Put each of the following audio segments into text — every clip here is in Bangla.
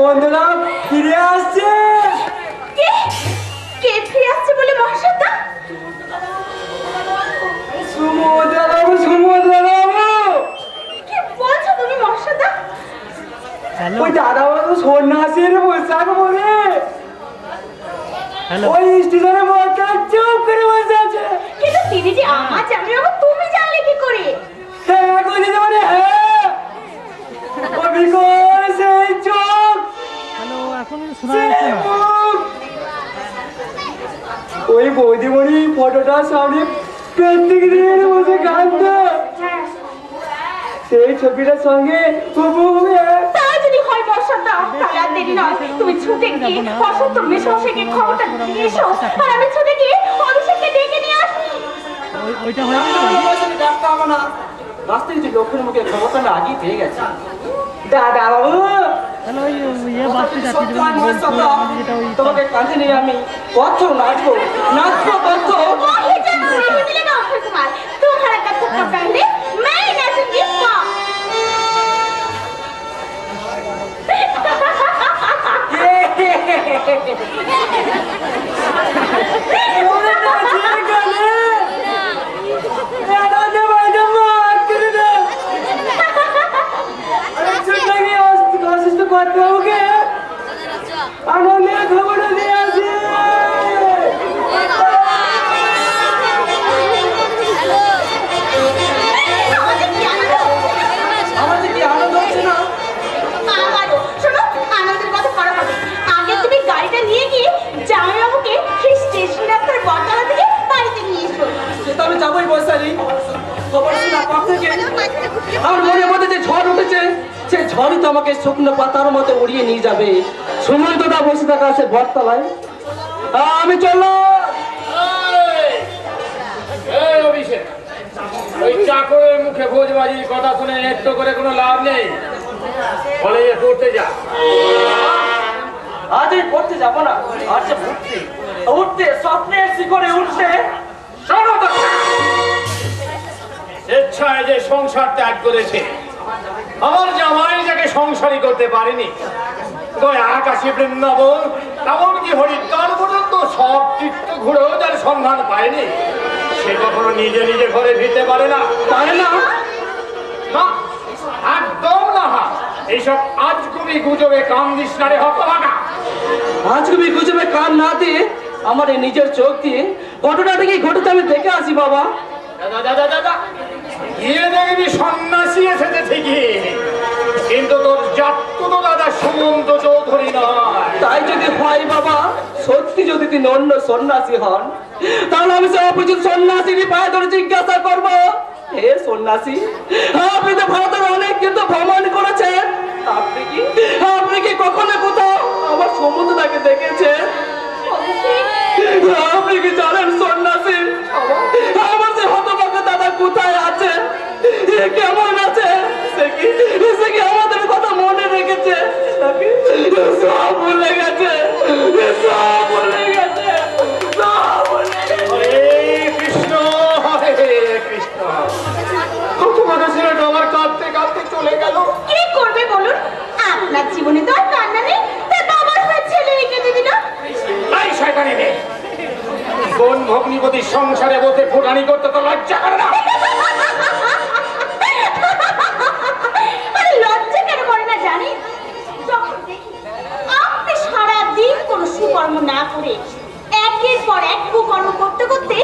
সুমন্তদা ফিরে আসছে। কে কে ফিরে আসছে বলে মহাশয়টা? সুমন্তদা বাবু, সুমন্তদা বাবু। কি বলছো তুমি মহাশয়টা? ওই দাদা বাবু সন্ন্যাসীর পোশাক পরে ওই স্টেশনে বসে চুপ করে বসে আছে। কিন্তু তিনি যে আমার জামাই বাবু, তুমি জানলে কি করে? হ্যাঁ কই দিতে মানে হ্যাঁ ও বিকল সেই চোখ এখন শোনা যাচ্ছে না। ওই বৌদিমণি ফটোটার সামনে প্রত্যেক দিন বসে কাঁদতো। সেই ছবিটার সঙ্গে তা যদি হয় বর্ষাটা, তাহলে আর দেরি নয়, তুমি ছুটে গিয়ে বসন্ত মেশামশাইকে খবরটা দিয়ে এসো, আর আমি ছুটে গিয়ে অভিষেককে ডেকে নিয়ে আসি। ওইটা হয়ে না রাস্তায় কিছু লোকের মুখে খবরটা আমি আগেই পেয়ে গেছি। দাদা বাবু তাহলে ওই ইয়ে বাসটি যাচ্ছে তোমাকে কাঁধে নিয়ে আমি কত নাচবো নাচবো কত। तुम्हारा कथक का पहले मैं ही नाचूंगी। আনন্দের খবর দিয়ে আসি। আমাদের কি আনন্দ হচ্ছে না? আমারও। শোনো, আনন্দের কথা পরে হবে। আগে তুমি গাড়িটা নিয়ে গিয়ে জামাইবাবুকে সেই স্টেশন রাস্তার বটতলা থেকে বাড়িতে নিয়ে এসো। সেটা আমি যাবোই বৈশালী। খবর শোনা পর থেকে আমার মনের মধ্যে যে ঝড় উঠেছে, সে ঝড়ই তো আমাকে শুকনো পাতার মতো উড়িয়ে নিয়ে যাবে। সুমন্তদা বসে থাকা আছে বটতলায়। আমি চলো। অভিষেক, ওই চাকরের মুখে ভোজবাজির কথা শুনে একটু করে কোনো লাভ নেই। কলেজে পড়তে যা। আজ আমি পড়তে যাবো না, আজ উঠতে উঠতে স্বপ্নের শিখরে উঠতে। স্বেচ্ছায় যে সংসার ত্যাগ করেছে, আমার জামাই যাকে সংসারই করতে পারেনি, আকাশে বৃন্দাবন এমনকি হরিদ্বার পর্যন্ত সব তীর্থ ঘুরেও যার সন্ধান পায়নি, সে কখনো নিজে নিজে ঘরে ফিরতে পারে না। পারে না? না, একদম না। এইসব আজগুবি গুজবে কান দিস না রে হতভাগা। আজগুবি গুজবে কান না দিয়ে আমার এই নিজের চোখ দিয়ে ঘটনাটা কি ঘটেছে আমি দেখে আসি বাবা। দাদা গিয়ে দেখবি সন্ন্যাসী এসেছে ঠিকই, কিন্তু তোর জাতকুতো দাদা সুমন্ত চৌধুরী নয়। তাই যদি হয় বাবা, সত্যি যদি তিনি অন্য সন্ন্যাসী হন, তাহলে আমি সে অপরিচিত সন্ন্যাসীরই পায়ে ধরে জিজ্ঞাসা করবো, হে সন্ন্যাসী, আপনি তো ভারতের অনেক কিন্তু ভ্রমণ করেছেন, আপনি কি কখনো কোথাও আমার সমুদ্রটাকে দেখেছেন? আপনি কি জানেন সন্ন্যাসী আমার যে হতভাগা দাদা কোথায় আছে, কেমন আছে, সে কি আমাদের কথা মনে রেখেছে, সব ভুলে গেছে, সব ভুলে গেছে, সব ভুলে গেছে। হরে কৃষ্ণ, হরে কৃষ্ণ। তোমার ছেলেটা আমার কাঁদতে কাঁদতে চলে গেল। কি করবে বলুন? আপনার জীবনে তো আর কান্না নেই, তা বাবার হয়ে ছেলে রেখে দিবি না? এই শয়তানি মেয়ে, কোন ভগ্নিপতির সংসারে বসে ফুটানি করতে তো লজ্জা করে না? আরে লজ্জা কেন করে না জানি? যখন দেখি আপনি সারাদিন কোনো সুকর্ম না করে একের পর এক কুকর্ম করতে করতে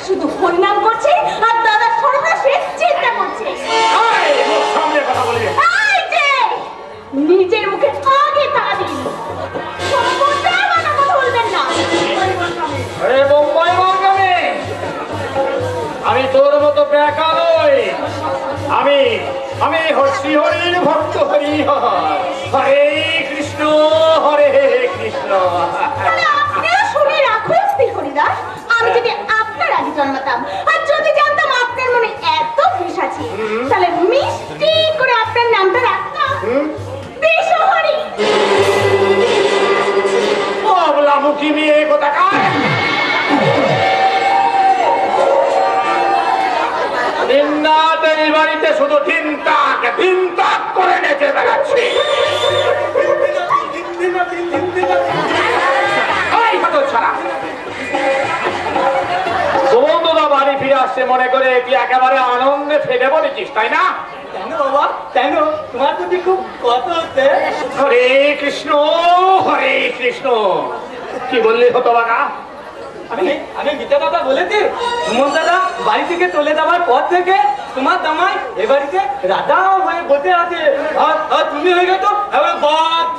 শুধু হরিনাম করছে আর দাদা সর্বনাশের চিন্তা করছে। সামনে কথা বলবে। এই যে নিজের মুখে আগে তাড়া দিন, খবরদার কথা বলবেন না। আরে বোম্বাই বাঙালি, আমি তোর মতো বেকা নই। আমি শ্রীহরির ভক্ত হরি। হরে কৃষ্ণ, হরে কৃষ্ণ। আপনিও শুনে রাখুন শ্রী হরিদাস, আমি যদি আপনার আগে জন্মাতাম আর যদি জানতাম আপনার মনে এত বিষ আছে, তাহলে মিষ্টি করে আপনার নামটা রাখতাম বিশ্বহরি। বাবলা মুখী মেয়ে কোথাকার। নিন্দাদের বাড়িতে শুধু তিন তাক করে নেচে বেড়াচ্ছে। দেবে বলেছিস, তাই না? কেন বাবা কেন? তোমার যদি খুব কত হচ্ছে। হরে কৃষ্ণ, হরে কৃষ্ণ। কি বললি হতো বাবা? আমি আমি মিথ্যা কথা বলেছি? সুমন দাদা বাড়ি থেকে চলে যাওয়ার পর থেকে তোমার জামাই এ বাড়িতে রাজা হয়ে বসে আছে, আর তুমি হয়ে গেছো বাপ।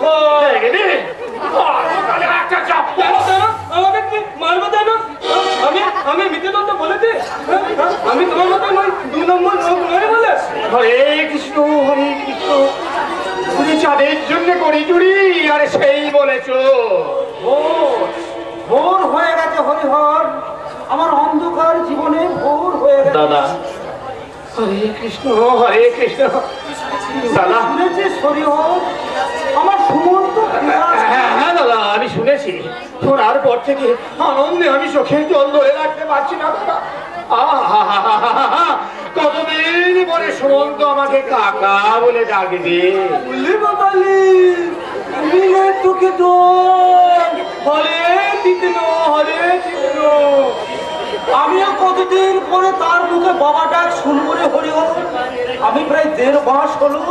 আমাকে কি মারবে তাই না? আমি আমি মিথ্যে কথা বলেছি? আমি তোমার মতো নয়, 2 নম্বর লোক নয় বলে। হরে কৃষ্ণ, হরে কৃষ্ণ। তুমি চাঁদের জন্য করি চুরি, আর সেই বলেছ ভোর হয়ে গেছে হরিহর, আমার অন্ধকার জীবনে ভোর হয়ে গেছে। দাদা, হরে কৃষ্ণ, হরে কৃষ্ণ। দাদা, শুনেছিস হরিহর, আমার সুমন্ত হ্যাঁ হ্যাঁ দাদা, আমি শুনেছি। শোনার পর থেকে আনন্দে আমি চোখের জল ধরে রাখতে পারছি না দাদা। কতদিন পরে সুমন্ত আমাকে কাকা বলে ডাকবে। তোকে তো হরে কৃষ্ণ, হরে কৃষ্ণ। আমিও কতদিন পরে তার মুখে বাবা ডাক শুনবো রে হরিহর। আমি প্রায় 1.5 মাস হলো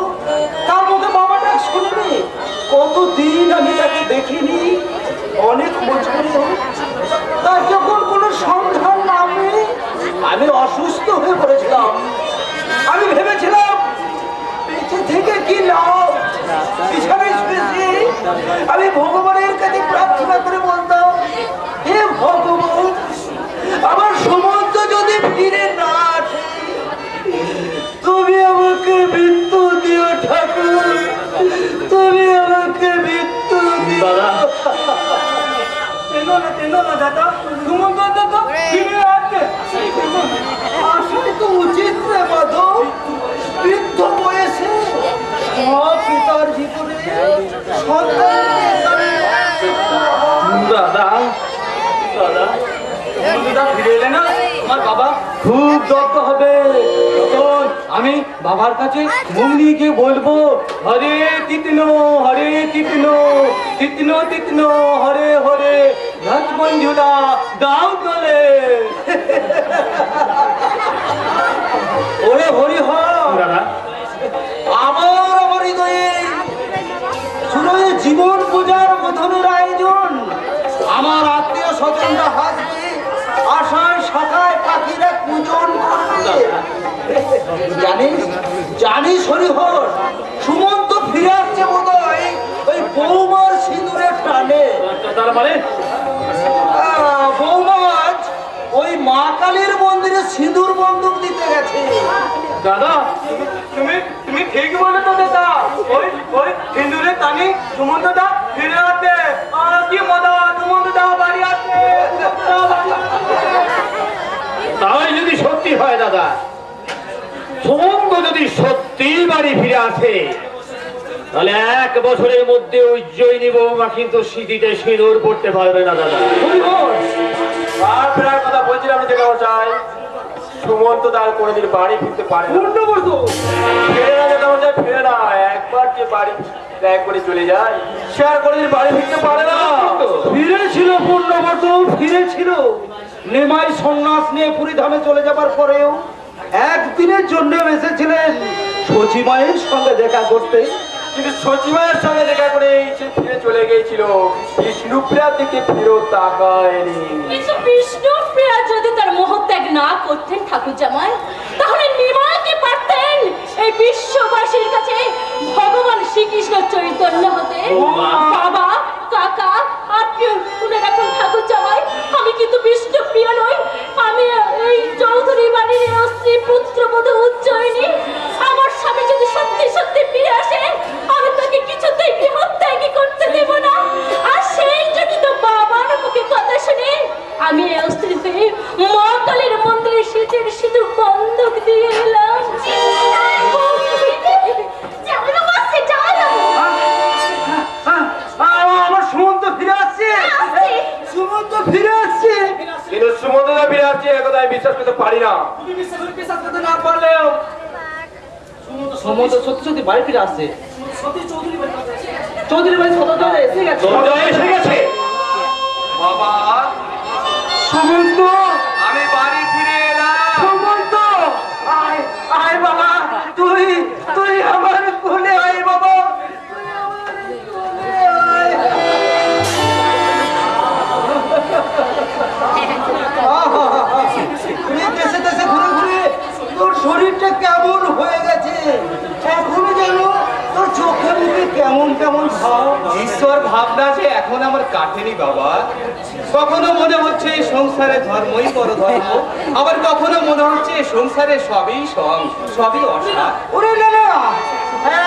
তার মুখে বাবা ডাক শুনিনি। কতদিন আমি তাকে দেখিনি, অনেক খোঁজ করি, তার যখন কোনো সন্ধান না পেয়ে আমি অসুস্থ হয়ে পড়েছিলাম। আমি ভেবেছিলাম বেঁচে থেকে কি লাভ। বিছানায় শুয়েছি, আমি ভগবানের কাছে প্রার্থনা করে বলতাম, হে ভগবান, আমার সমস্ত যদি ফিরে না আসে, তুমি আমাকে মৃত্যু দিও ঠাকুর, তুমি আমাকে মৃত্যু দিও। দাদা সুমন্ত দাদা ফিরে আসছে, আসাই তো উচিত রে মাধব। বৃদ্ধ বয়সে সব পিতার জীবনে দাদা দাদা ফিরে এলে না, আমার বাবা খুব দগ্ধ হবে। তখন আমি বাবার কাছে মুখ নিয়ে গিয়ে বলবো, হরে কৃষ্ণ, হরে কৃষ্ণ, কৃষ্ণ কৃষ্ণ, হরে হরে, লক্ষ্মণ ঝুলা দাও তোলে। ওরে হরিহর, দাদা, আমার হৃদয়ে শুরুয়ে জীবন পূজার বোধনের আয়োজন। আমার আত্মীয় স্বজনরা হাসবে, আশায় শাখায় পাখিরা পূজন করবে। জানিস জানিস হরিহর, সুমন্ত ফিরে আসছে বোধহয় ওই বৌমার সিঁদুরের টানে। তার মানে বৌমা আজ ওই মা কালীর মন্দিরে সিঁদুর বন্দুক দিতে গেছে। দাদা, তুমি তুমি ঠিক বলেছো দাদা, ওই ওই সিঁদুরের টানে সুমন্ত দা ফিরে আসছে। কি মজা, সুমন্ত দা বাড়ি আসছে। তাই যদি সত্যি হয় দাদা, সুমন্ত যদি সত্যি বাড়ি ফিরে আসে, তাহলে 1 বছরের মধ্যে উজ্জয়িনী বৌমা কিন্তু স্মৃতিতে সিঁদুর পড়তে পারবে না দাদা। আর ফেরার কথা বলছিলাম যে চাই, সুমন্ত দার কোনোদিন বাড়ি ফিরতে পারে না। ফিরে না যেতে চাই, ফিরে না। একবার যে বাড়ি ত্যাগ করে চলে যায়, সে আর কোনোদিন বাড়ি ফিরতে পারে না। ফিরেছিল পূর্ণব্রত, ফিরেছিল নেমাই সন্ন্যাস নিয়ে পুরী ধামে চলে যাবার পরেও একদিনের জন্য এসেছিলেন সচিমায়ের সঙ্গে দেখা করতে। কিন্তু সচিমায়ের সঙ্গে দেখা করে সে ফিরে চলে গিয়েছিল, বিষ্ণুপ্রিয়ার দিকে ফেরত তাকায়নি। কিন্তু বিষ্ণুপ্রিয়া যদি তার মোহত্যাগ না করতেন ঠাকুর জামাই, তাহলে নিমাইকে পারতেন এই বিশ্ববাসীর কাছে ভগবান শ্রীকৃষ্ণ চৈতন্য হতে। বাবা, কাকা, আত্মীয় শুনে রাখুন ঠাকুর জামাই, আমি কিন্তু বিষ্ণুপ্রিয়া নই। আমি এই চৌধুরী বাড়ির স্ত্রী পুত্রবধূ উজ্জয়িনী। আমার স্বামী যদি সত্যি সত্যি ফিরে আসে, আমি তাকে কিছুতেই গৃহত্যাগী করতে দেব না। আর সেই যদি তো বাবার মুখে কথা শুনে আমি এই স্ত্রীতে মা কালীর মন্দিরে সেচের সিঁদুর বন্ধক দিয়ে এলাম। আমার সুমন্ত ফিরে আসছে, সুমন্ত ফিরে আসছে। কিন্তু সুমন্ত ফিরে আসছে একথা আমি বিশ্বাস করতে পারি না। তুমি বিশ্বাস করতে না পারলেও সুমন্ত সত্যি সত্যি বাড়ি ফিরে আসছে। চৌধুরী বাড়ি সদর এসে গেছে, এসে গেছে। বাবা সুমন্ত, আমি বাড়ি ফিরে এলাম। সুমন্ত, আয় আয় কেমন কেমন ভাব। ঈশ্বর ভাবনা যে এখন আমার কাটেনি বাবা। কখনো মনে হচ্ছে এই সংসারে ধর্মই পরধর্ম, আবার কখনো মনে হচ্ছে এই সংসারে সবই সং, সবই অসার। ওরে না না,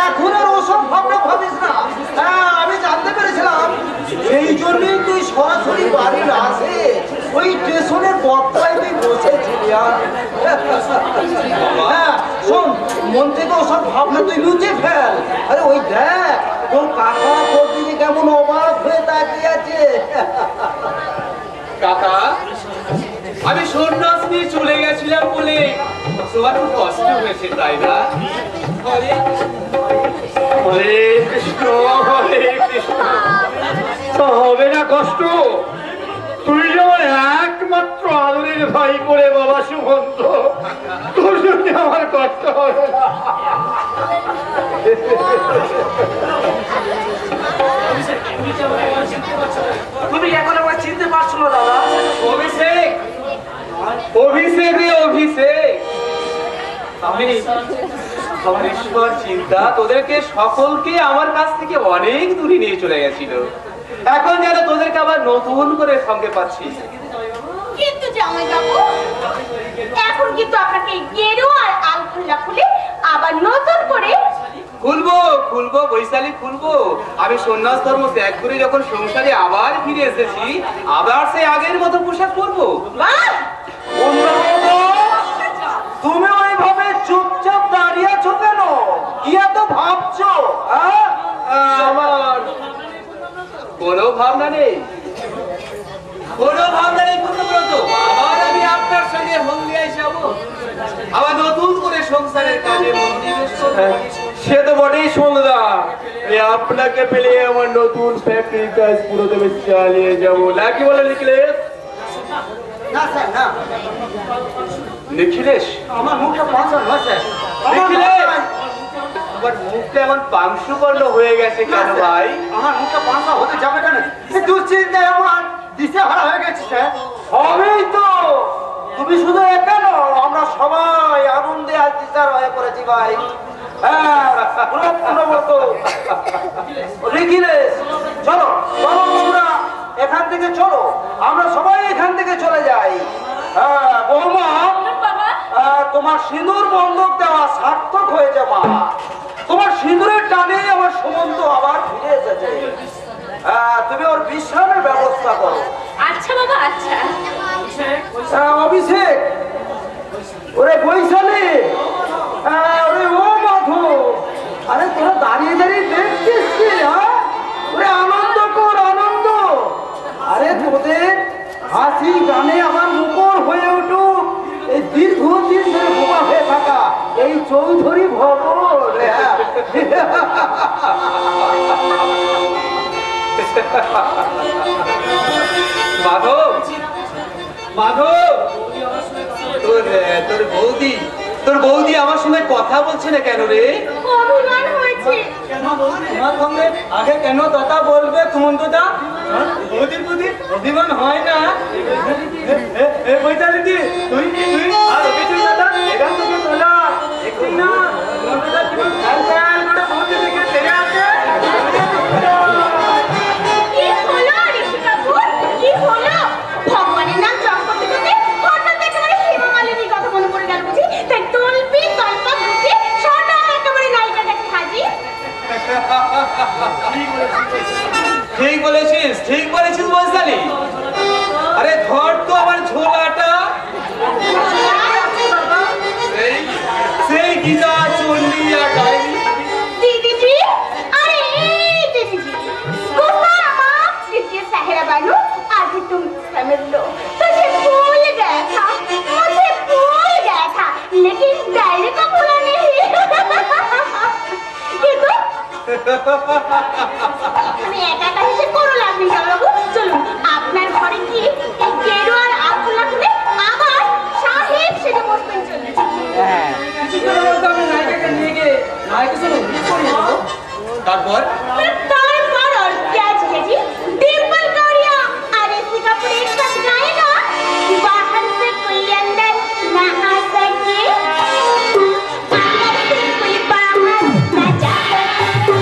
এখন আর ওসব ভাবনা ভাবিস না। আমি জানতে পেরেছিলাম এই জন্যই তুই সরাসরি বাড়ি না আসে ওই স্টেশনের বটতলায় তুই বসেছিলি। শোন, মন থেকে ওসব ভাবনা তুই লুচে ফেল। আরে ওই দেখ তোর কাকা তোর দিকে কেমন অবাক হয়ে তাকিয়ে আছে। কাকা, আমি সন্ন্যাস নিয়ে চলে গেছিলাম বলে তোমার খুব কষ্ট হয়েছে তাই না? হরে কৃষ্ণ, হরে কৃষ্ণ। হবে না কষ্ট? তুই যেমন একমাত্র আদরের ভাই করে বাবা সুমন্ত, তোর জন্য আমার কষ্ট হবে না। তুমি এখন আমার চিনতে পারছো না দাদা? অভিষেক, অভিষেক রে অভিষেক। আমি আমার ঈশ্বর চিন্তা তোদেরকে সকলকে আমার কাছ থেকে অনেক দূরে নিয়ে চলে গেছিল। এখন যেন তোদেরকে আবার নতুন করে সঙ্গে পাচ্ছি। কিন্তু জামাই বাবু, এখন কিন্তু আপনাকে গেরুয়া আর আলখোল্লা খুলে আবার নতুন করে খুলবো খুলবো বৈশালী খুলবো। আমি সন্ন্যাস ধর্ম ত্যাগ করে যখন সংসারে আবার ফিরে এসেছি, আবার সেই আগের মতো পোশাক পরবো। তুমি ওইভাবে চুপচাপ দাঁড়িয়ে আছো কেন? কি এত ভাবছো? আমার কোনো ভাবনা নেই, কোনো ভাবনা নেই পূর্ণব্রত। আবার আমি আপনার সঙ্গে হলদিয়ায় যাব, আবার নতুন করে সংসারের কাজে মনোনিবেশ করব। সে তো বটেই সন্ধ্যা, আপনাকে পেলে আমার নতুন ফ্যাক্টরির কাজ পুরো দেবে চালিয়ে যাবো নাকি বলে নিখিলেশ? না স্যার, না। নিখিলেশ, আমার মুখটা পাঁচা নয় স্যার। নিখিলেশ, তোমার মুখটা এমন পাংশুবর্ণ হয়ে গেছে কেন ভাই? আমার মুখটা পাঁচা হতে যাবে কেন? দুশ্চিন্তায় আমার দিশেহারা হয়ে গেছে স্যার। হবেই তো, তুমি শুধু একা নও, আমরা সবাই আনন্দে আজ দিশার হয়ে পড়েছি ভাই। চলো চলো তোমরা এখান থেকে চলো, আমরা সবাই এখান থেকে চলে যাই। বৌমা, তোমার সিঁদুর বন্ধক দেওয়া সার্থক হয়েছে মা। তোমার সিঁদুরের টানে আমার সুমন্ত আবার ফিরে এসেছে। তুমি ওর বিশ্রামের ব্যবস্থা করো। আচ্ছা বাবা, আচ্ছা। অভিষেক, ওরে বৈশালী, ওরে ও মাধু, আরে তোরা দাঁড়িয়ে দাঁড়িয়ে দেখছিস কি? ওরে আনন্দ কর, আনন্দ। আরে তোদের হাসি গানে আমার মুখর হয়ে উঠুক এই দীর্ঘদিন ধরে বোকা হয়ে থাকা এই চৌধুরী ভবন। মাধব, মাধব, তোর বৌদি আমার সঙ্গে কথা বলছে না কেন রে? অভিমান হয়েছে। তোমার সঙ্গে আগে কেন কথা বলবে সুমন্তদা? বৌদির প্রতি অভিমান হয় না? বৈতালি দি, তুই আর অভিজিৎ দাদা এখান থেকে চলা। একদিন না সুমন্তদা কিরকম খ্যাল খ্যাল করে বৌদি দিকে তেড়ে আসে। কি হলো ঋষি কাপুর, কি হলো? ভগবানের নাম জপ করতে করতে হঠাৎ একেবারে হেমা মালিনীর কথা মনে পড়ে গেল বুঝি? তাই তল্পি তল্পা ঘুরতে সদা একেবারে নায়িকার কাছে হাজির। ঠিক বলেছিস, ঠিক বলেছিস বৈশালী। আরে ধর তো আমার ঝোলাটা, সেই গীতা চন্ডী আর ডাইনি। दीदी अरे दीदी गुस्सा माफ कीजिए सहरा बानू, आज तुम समझ लो तुझे भूल गया था, मुझे भूल गया था, लेकिन डायरी को भूला नहीं। কিন্তু আমি একা একা হেসে করো লাগনি বাবু। চলুন আপনার ঘরে গিয়ে এই গেরুয়ার আলখোল্লা খুলে আবার সাহেব সেটা বসবেন। চলুন। কিছু করে বলতে আমি নায়িকাকে নিয়ে গিয়ে নায়িকার সঙ্গে বিয়ে করে নেবো। তারপর तारपर और क्या जी डिम्पल गौरिया और इसी कपड़े एक साथ गाएगा, बाहर से कोई अंदर ना आ सके, अंदर से कोई बाहर ना जा सके।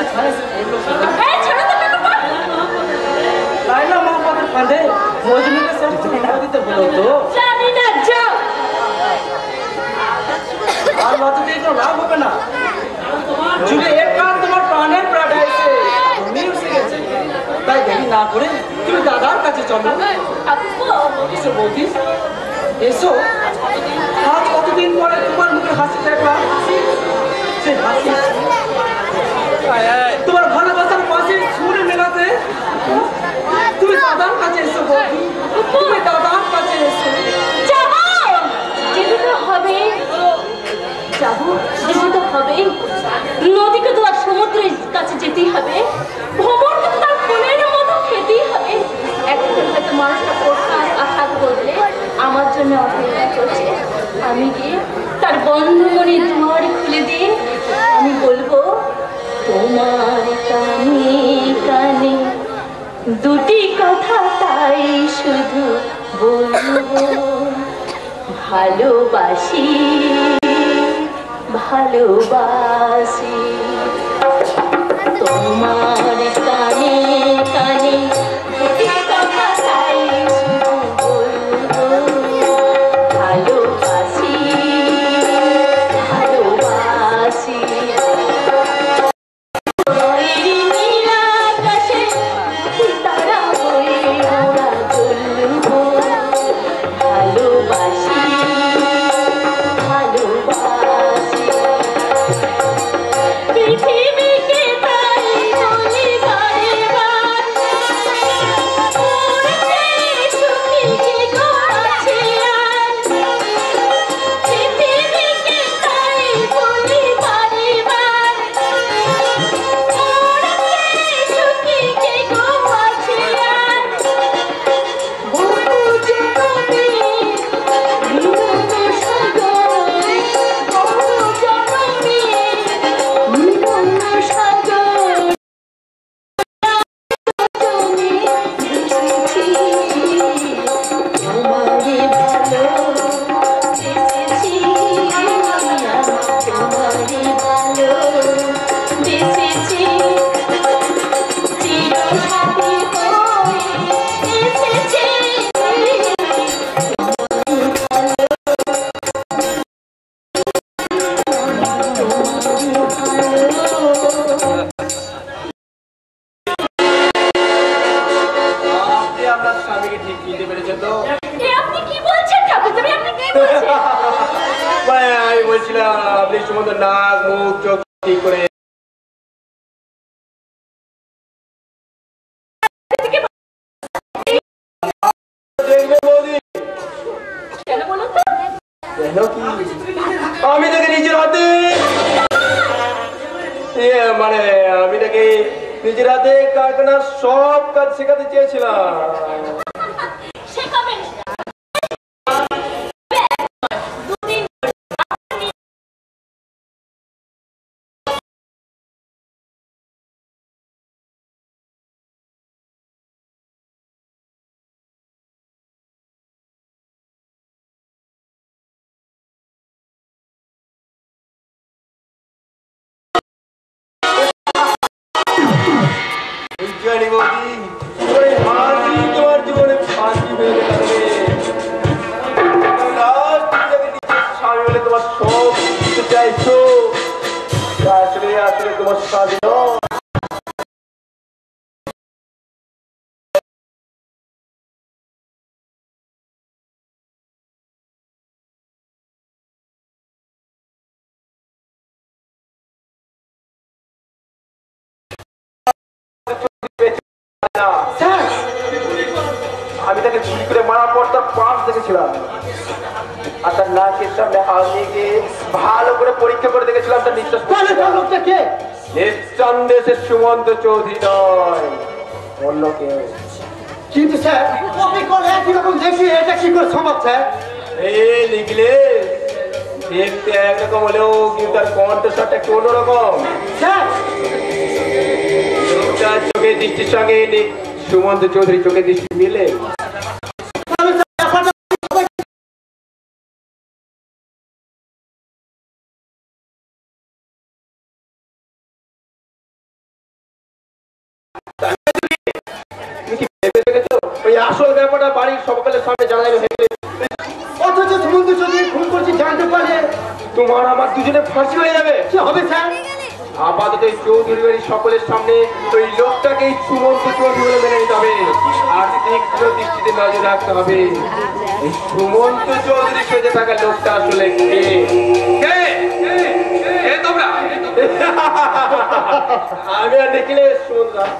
এই ছাড়ো তো ব্যাপারটা। লাইলা মোহাম্মদের ফাঁদে মজনুকে সব ছেড়ে দিতে বলো তো। জানি না, যাও। আর লজ্জা দিয়ে কোনো লাভ হবে না। যুগে একবার তোমার প্রাণের প্রাণাইছে তুমি উঠে গেছে, তাই দেরি না করে তুমি দাদার কাছে চলো। আপু, এসো বৌদি, এসো। আজ কতদিন পরে তোমার মুখে হাসি দেখলাম, সে হাসি তোমার ভালোবাসার পাশে সুরে মেলাতে তুমি দাদার কাছে এসো বৌদি, তুমি দাদার কাছে এসো। যাবো, যেতে তো হবে। যাবো, যেতে তো হবে। নদীকে তো আর সমুদ্রের কাছে যেতেই হবে। ভ্রমণকে তো তার ফোনের মতো খেতেই হবে। একদিন হয়তো মানুষটা প্রশ্ন আঘাত করলে আমার জন্য অপেক্ষা করছে। আমি গিয়ে তার বন্ধ মনে দুয়ার খুলে দিয়ে আমি বলবো, তোমার কানে কানে দুটি কথা তাই শুধু বলবো, ভালোবাসি ভালোবাসি। তোমার কানে কানে দুটি কথা তাই শুধু বলবো, ভালোবাসি ভালোবাসি। নীল আকাশে তারা হয়ে ওরা জ্বলবো, ভালোবাসি ভালোবাসি। পৃথিবীকে তাই বলি বারে বার, ওর চেয়ে সুখী কে গো আছে আর। পৃথিবীকে তাই বলি বারে বার, ওর চেয়ে সুখী কে গো আছে আর। বহু জনমে মিলন সাগর, বহু জনমে মিলন সাগর, তুমি বুঝেছি তোমারে ভালো বেসেছি, তোমারে ভালো বেসেছি, চিরসাথী হয়ে এসেছি। আপনি আপনার স্বামীকে ঠিক চিনতে পেরেছেন তো? এ আপনি কি বলছেন ঠাকুর? তুমি আপনি কি বলছেন? ভাই, আমি বলছিলাম আপনি সুমন্ত নাক মুখ চোখ ঠিক করে দেখবে বৌদি। কেন বলুন তো? কেন কি? আমি তাকে নিজের হাতে মানে আমি তাকে নিজের হাতে কারখানার সব কাজ শেখাতে চেয়েছিলাম। শেখাবেন দুদিন জানি বৌদি, ওই হাসি তোমার জীবনে ফাঁসি হয়ে যাবে। লাস্ট থেকে নিজের স্বামী বলে তোমার সব দিতে চাইছো, আসলে আসলে তোমার স্বামী নয়। স্যার, আমি তাকে চুরি করে মারার পর তার পাশ দেখেছিলাম, আর তার নাকের সামনে হাত নিয়ে গিয়ে ভালো করে পরীক্ষা করে দেখেছিলাম তার নিঃশ্বাস। তাহলে তার লোকটা কে? নিঃসন্দেহে সুমন্ত চৌধুরী নয়, অন্য কেউ। কিন্তু স্যার, কপি করে একই রকম দেখি, এটা কি করে সম্ভব স্যার? এই লিখলে দেখতে একরকম হলেও কিন্তু তার কণ্ঠস্বরটা একটু অন্যরকম। স্যার, তার চোখের দৃষ্টির সঙ্গে সুমন্ত চৌধুরী চোখের দৃষ্টি মিলে। আসল ব্যাপারটা বাড়ির সকলের সামনে জানানো হয়ে গেলে, অথচ সুমন্ত চৌধুরী খুন করছে জানতে পারলে তোমার আমার দুজনে ফাঁসি হয়ে যাবে। কি হবে স্যার? আপাতত এই চৌধুরী বাড়ির সকলের সামনে ওই লোকটাকে সুমন্ত চৌধুরী বলে মেনে নিতে হবে, আর তীক্ষ্ণ দৃষ্টিতে নজর রাখতে হবে এই সুমন্ত চৌধুরী সেজে থাকা লোকটা আসলে কে। কে? কে তোমরা? আমি আর দেখিলে শুনলাম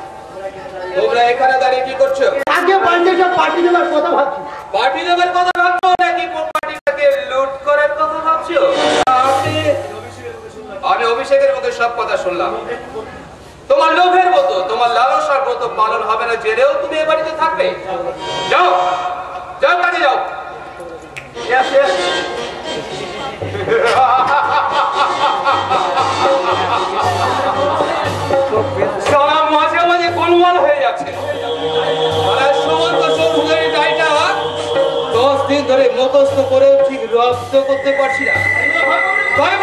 তোমরা এখানে দাঁড়িয়ে কি করছো? আগে বাড়িতে সব পার্টি দেওয়ার কথা ভাবছি। পার্টি দেবের কথা ভাবছো নাকি পার্টিটাকে লুট করার কথা ভাবছো? আমি অভিষেকের মুখে সব কথা শুনলাম। তোমার লোভের মতো, তোমার লালসার মতো পালন হবে না জেনেও তুমি এ বাড়িতে থাকবে। যাও যাও, কাজে যাও। সারা মাঝে মাঝে গোলমাল হয়ে যাচ্ছে। সুমন্ত চৌধুরীর গাড়িটা 10 দিন ধরে মুখস্থ করেও ঠিক রপ্ত করতে পারছি না। ভয়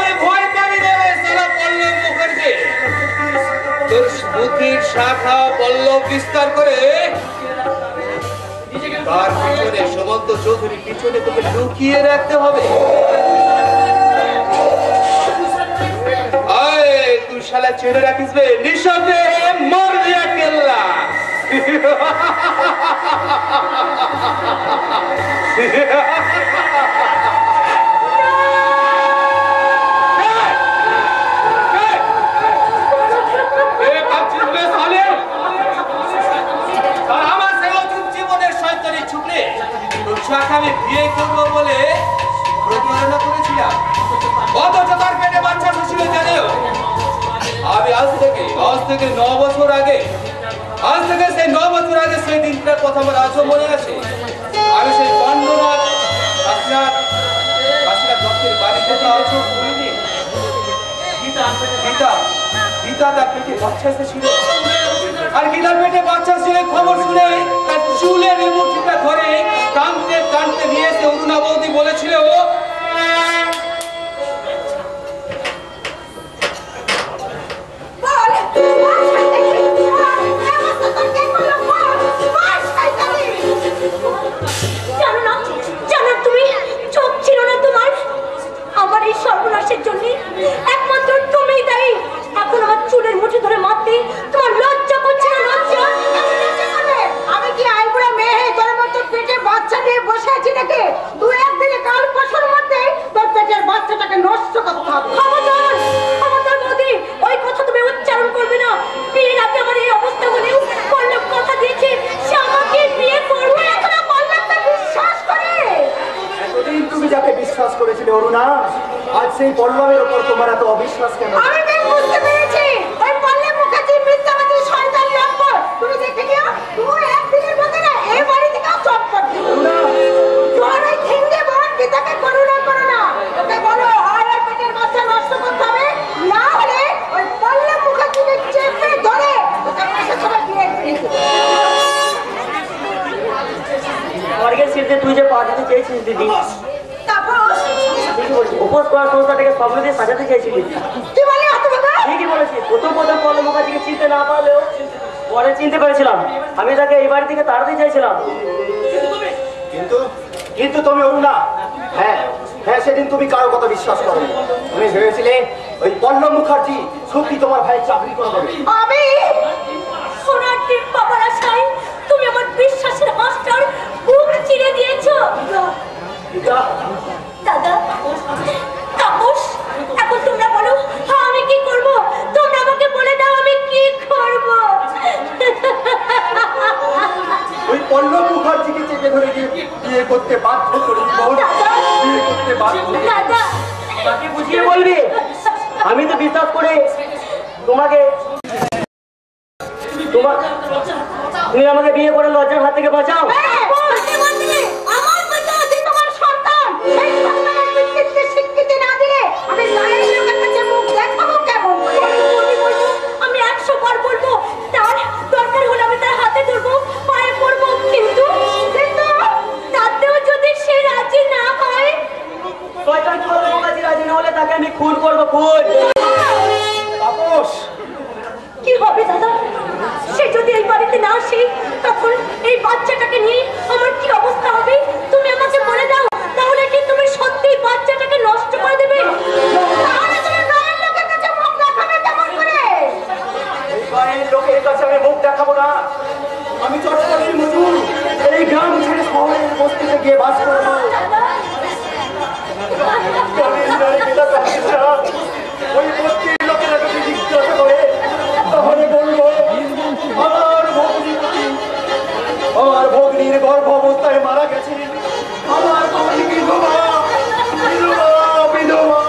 পাবি না সারা পল্লব মুখার্জি। তোর বুদ্ধির শাখা পল্লব বিস্তার করে তার পিছনে, সুমন্ত চৌধুরীর পিছনে তোকে লুকিয়ে রাখতে হবে। তুই শালা চেনে রাখিস বে, নিঃশব্দে মর দিয়া কেল্লা। আমি বিয়ে করবো বলে প্রতারণা করেছিলাম, অথচ তার পেটে বাচ্চা ছিল জানেও। আমি আজ থেকে 9 বছর আগে, সেই 9 বছর আগে সেই দিনটার কথা আমার আজও মনে আছে। আমি সেই পাণ্ডনাথ দত্তের বাড়িতে গীতা তার পেটে বাচ্চা এসেছিল, আর গীতার পেটে বাচ্চা ছিল খবর শুনে তার চুলের মুঠিটা ধরে টানতে টানতে নিয়ে এসে অরুণা বৌদি বলেছিল, আমার এই সর্বনাশের জন্য একমাত্র তুমিই দায়ী। এখন আমার চুলের মুঠি ধরে মারতে তোমার লজ্জা করছে না? লজ্জা? আমি কি আইবুড়া মেয়ে তোর মতো পেটে বাচ্চা নিয়ে বসে আছি নাকি? 2-1 দিনে কাল বছর মধ্যে তোর পেটের বাচ্চাটাকে নষ্ট করতে হবে। খবরদার মোদি, ওই কথা তুমি উচ্চারণ করবে না। বিয়ের আগে আমার এই অবস্থা হলেও পল্লব কথা দিয়েছে সে আমাকে বিয়ে করবে। এখন পল্লবটা বিশ্বাস করে। এতদিন তুমি যাকে বিশ্বাস করেছিলে অরুণা, আজ সেই পল্লবের উপর তোমার এত অবিশ্বাস কেন? আমি বেশ বুঝতে পেরেছি, ওই পল্লব মুখার্জি মিথ্যাবাদী শয়তান লম্পট। তুমি দেখে নিও, তুমি একদিনের মধ্যে না এই বাড়ি থেকে চটপট দিবে। তোমার ওই হিন্দে বোন গীতাকে করুণা করো না, ওকে বলো হয় ওর পেটের বাচ্চা নষ্ট করতে হবে, না হলে ওই পল্লব মুখার্জিকে চেপে ধরে ওকে পাশে সবাই দিয়ে দিতে। স্বর্গের সিদ্ধে তুই যে পা দিতে চেয়েছিস দিদি, উপোস করার সংস্থাটাকে স্বপ্ন দিয়ে সাজাতে চাইছিলি। কি বলে আত্মবাদা? ঠিকই বলেছিস। প্রথম পল্লব মুখার্জিকে চিনতে না পারলেও পরে চিনতে পেরেছিলাম। আমি তাকে এই বাড়ি থেকে তাড়াতে চাইছিলাম। কিন্তু তুমি অরুণা, হ্যাঁ সেদিন তুমি কারো কথা বিশ্বাস করো। তুমি ভেবেছিলে ওই পল্লব মুখার্জি সত্যি তোমার ভাইয়ের চাকরি করে দেবে। আমি সোনার টিপ পাবার আশায় তুমি আমার বিশ্বাসের মাস্টার বুক চিরে দিয়েছো। দাদা, তাপস, এখন তোমরা বলো আমি কি করব? তোমরা আমাকে বলে দাও আমি কি করব? ওই পল্লব মুখার্জিকে চেপে ধরে বিয়ে করতে বাধ্য করি। বিয়ে করতে বাধ্য। দাদা, তাকে বুঝিয়ে বলবি? আমি তো বিশ্বাস করে তোমাকে, তুমি আমাকে বিয়ে করে লজ্জার হাত থেকে বাঁচাও। আমার বাচ্চা আছে তোমার সন্তান, সেই সন্তানের বিকৃতি স্বীকৃতি না দিলে আমি লায়ের লোকের কাছে মুখ দেখাবো কেমন? আমি 100 বার বলবো, তার দরকার হলে আমি তার হাতে ধরবো, পায়ে পড়বো, কিন্তু তাতেও যদি সে রাজি না হয়, রাজি না হলে তাকে আমি খুন করবো। খুন তাপস, কি হবে দাদা? সে যদি এই বাড়িতে না আসে তখন এই বাচ্চাটাকে নিয়ে আমার কি অবস্থা হবে তুমি আমাকে বলে দাও। তাহলে কি তুমি সত্যি বাচ্চাটাকে নষ্ট করে দেবে? তাহলে তুমি গায়ের লোকের কাছে মুখ দেখাবে কেমন করে? এই গায়ের লোকের কাছে আমি মুখ দেখাবো না। আমি চট্টগ্রামের মজুর, এই গ্রাম ছেড়ে শহরের বস্তিতে গিয়ে বাস করবো। ওই বস্তির লোকেরা যদি জিজ্ঞাসা করে তাহলে বলবো আমার ভগ্নির গর্ভ অবস্থায় মারা গেছে। আমার ভগ্নি বিধবা, বিধবা, বিধবা।